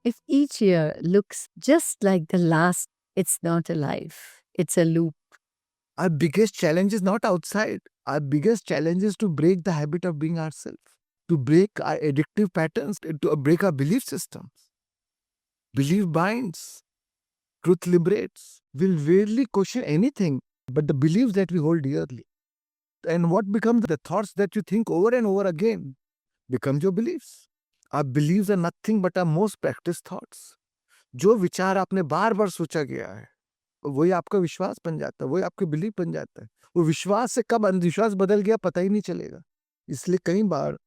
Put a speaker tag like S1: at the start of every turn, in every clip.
S1: If each year looks just like the last, it's not a life, it's a loop.
S2: Our biggest challenge is not outside. Our biggest challenge is to break the habit of being ourselves, to break our addictive patterns, to break our belief systems. Belief binds, truth liberates. We'll rarely question anything but the beliefs that we hold dearly. And what becomes the thoughts that you think over and over again becomes your beliefs. Our beliefs are nothing but our most practiced thoughts. जो विचार आपने बार बार सोचा गया है वही आपका विश्वास बन जाता है, वही आपके बिलीफ बन जाता है। वो विश्वास से कब अंधविश्वास बदल गया पता ही नहीं चलेगा। इसलिए कई बार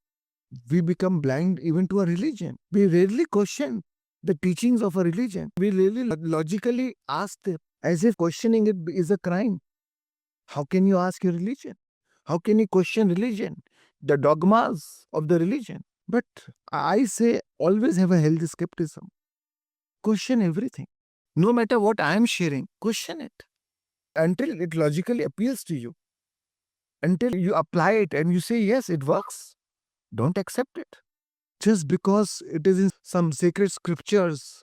S2: we become blind even to a religion. We rarely question the teachings of a religion. We rarely logically ask them as if questioning it is a crime. How can you ask your religion? How can you question religion? The dogmas of the religion. But I say always have a healthy skepticism. Question everything. No matter what I am sharing, question it until it logically appeals to you. Until you apply it and you say, yes, it works. Don't accept it. Just because it is in some sacred scriptures,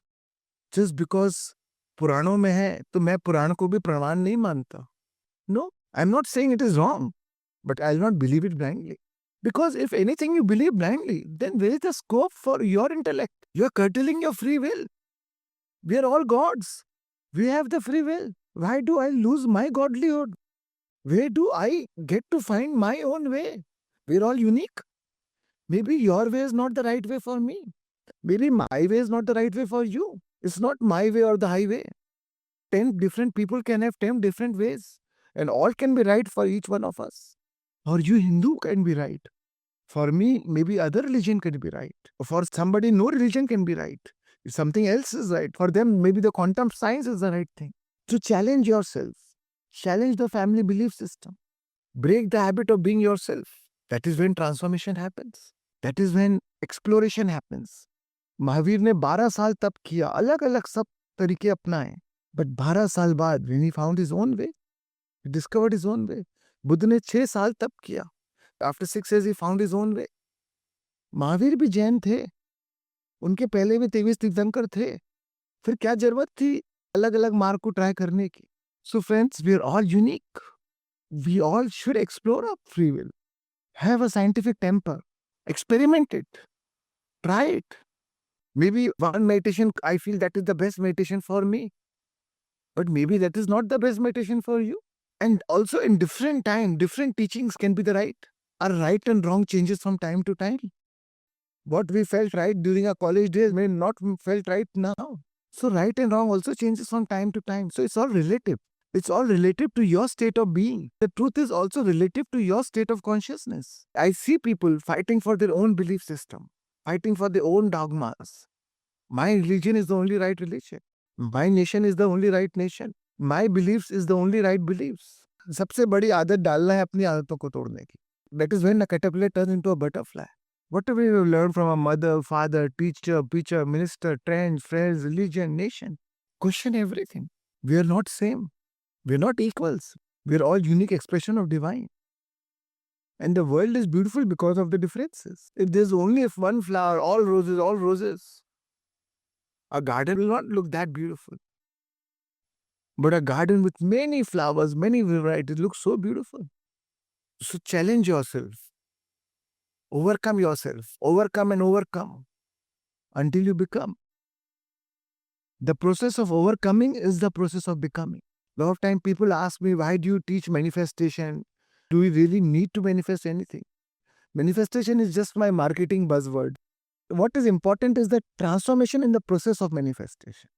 S2: just because पुराणों में है तो मैं पुराण को भी प्रमाण नहीं मानता. No, I'm not saying it is wrong, but I'll not believe it blindly. Because if anything you believe blindly, then where is the scope for your intellect? You're curtailing your free will. We are all gods. We have the free will. Why do I lose my godlyhood? Where do I get to find my own way? We're all unique. Maybe your way is not the right way for me. Maybe my way is not the right way for you. It's not my way or the highway. 10 different people can have 10 different ways, and all can be right for each one of us. Or you Hindu can be right. For me, maybe other religion can be right. For somebody, no religion can be right. If something else is right, for them, maybe the quantum science is the right thing. To challenge yourself, challenge the family belief system, break the habit of being yourself. That is when transformation happens. That is when exploration happens. Mahavir ने 12 साल तप किया, अलग अलग सब तरीके अपनाए, but 12 साल बाद when he found his own way, he discovered his own way. Buddha ने 6 साल तप किया, after 6 years he found his own way. Mahavir भी जैन थे, उनके पहले भी 23 तीर्थंकर थे, फिर क्या जरूरत थी अलग अलग मार्ग को ट्राई करने की? So friends, we are all unique. We all should explore our free will. Have a scientific temper. Experiment it. Try it. Maybe one meditation, I feel that is the best meditation for me. But maybe that is not the best meditation for you. And also in different time, different teachings can be the right. Our right and wrong changes from time to time. What we felt right during our college days may not felt right now. So right and wrong also changes from time to time. So it's all relative. It's all relative to your state of being. The truth is also relative to your state of consciousness. I see people fighting for their own belief system, fighting for their own dogmas. My religion is the only right religion. My nation is the only right nation. My beliefs is the only right beliefs. सबसे बड़ी आदत डालना है अपनी आदतों को तोड़ने की. That is when a caterpillar turns into a butterfly. Whatever you learn from a mother, father, teacher, preacher, minister, trend, friends, religion, nation, question everything. We are not same. We are not equals. We are all unique expression of divine. And the world is beautiful because of the differences. If there's only one flower, all roses, a garden will not look that beautiful. But a garden with many flowers, many varieties looks so beautiful. So challenge yourself. Overcome yourself. Overcome and overcome until you become. The process of overcoming is the process of becoming. A lot of time people ask me, why do you teach manifestation? Do we really need to manifest anything? Manifestation is just my marketing buzzword. What is important is the transformation in the process of manifestation.